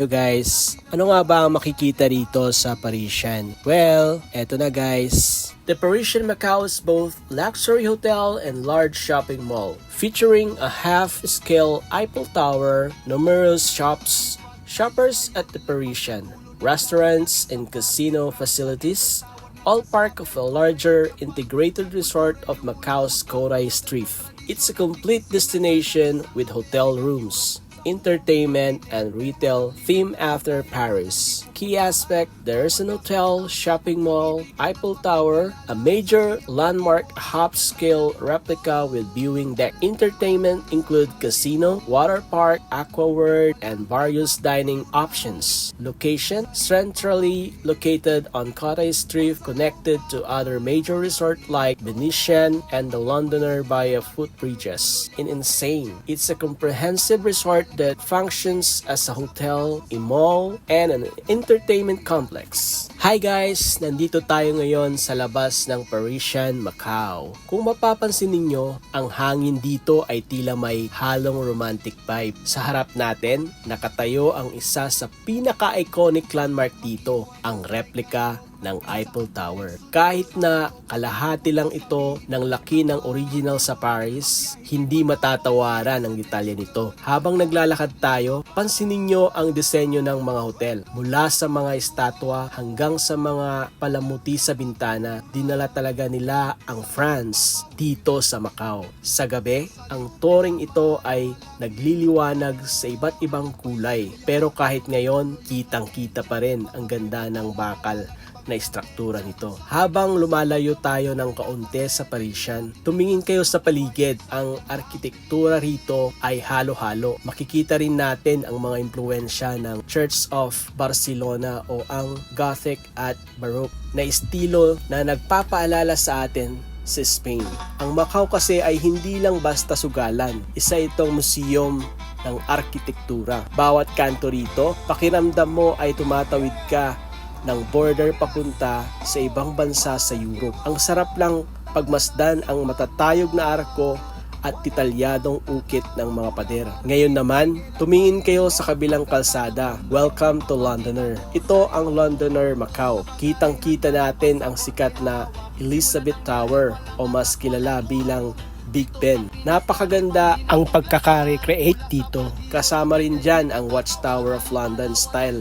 Yo guys, ano nga ba ang makikita rito sa Parisian? Well, eto na guys. The Parisian Macau is both luxury hotel and large shopping mall, featuring a half-scale Eiffel Tower, numerous shoppers at the Parisian, restaurants and casino facilities, all part of a larger integrated resort of Macau's Cotai Strip. It's a complete destination with hotel rooms, entertainment, and retail theme after Paris. Key aspect, there's an hotel, shopping mall, Eiffel Tower, a major landmark half-scale replica with viewing deck. Entertainment include casino, water park, aqua world, and various dining options. Location, centrally located on Cotai Strip, connected to other major resorts like Venetian and the Londoner by a footbridges. Insane. It's a comprehensive resort that functions as a hotel, a mall, and an entertainment complex. Hi guys! Nandito tayo ngayon sa labas ng Parisian Macau. Kung mapapansin ninyo, ang hangin dito ay tila may halong romantic vibe. Sa harap natin, nakatayo ang isa sa pinaka-iconic landmark dito, ang replica ng Eiffel Tower. Kahit na kalahati lang ito ng laki ng original sa Paris, hindi matatawaran ang detalye nito. Habang naglalakad tayo, pansinin nyo ang disenyo ng mga hotel. Mula sa mga estatwa hanggang sa mga palamuti sa bintana, dinala talaga nila ang France dito sa Macau. Sa gabi, ang touring ito ay nagliliwanag sa iba't ibang kulay. Pero kahit ngayon, kitang-kita pa rin ang ganda ng bakal na istruktura nito. Habang lumalayo tayo ng kaunti sa Parisian, tumingin kayo sa paligid. Ang arkitektura rito ay halo-halo. Makikita rin natin ang mga impluensya ng Church of Barcelona o ang Gothic at Baroque na estilo na nagpapaalala sa atin sa Spain. Ang Macau kasi ay hindi lang basta sugalan. Isa itong museum ng arkitektura. Bawat kanto rito, pakiramdam mo ay tumatawid ka ng border papunta sa ibang bansa sa Europe. Ang sarap lang pagmasdan ang matatayog na arko at detalyadong ukit ng mga pader. Ngayon naman, tumingin kayo sa kabilang kalsada. Welcome to Londoner. Ito ang Londoner Macau. Kitang-kita natin ang sikat na Elizabeth Tower o mas kilala bilang Big Ben. Napakaganda ang pagkaka-recreate dito. Kasama rin dyan ang Watchtower of London style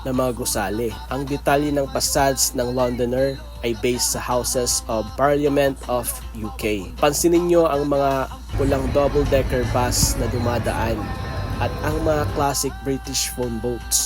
na mga gusali. Ang detalye ng facades ng Londoner ay based sa Houses of Parliament of UK. Pansinin nyo ang mga pulang double-decker bus na dumadaan at ang mga classic British phone boats.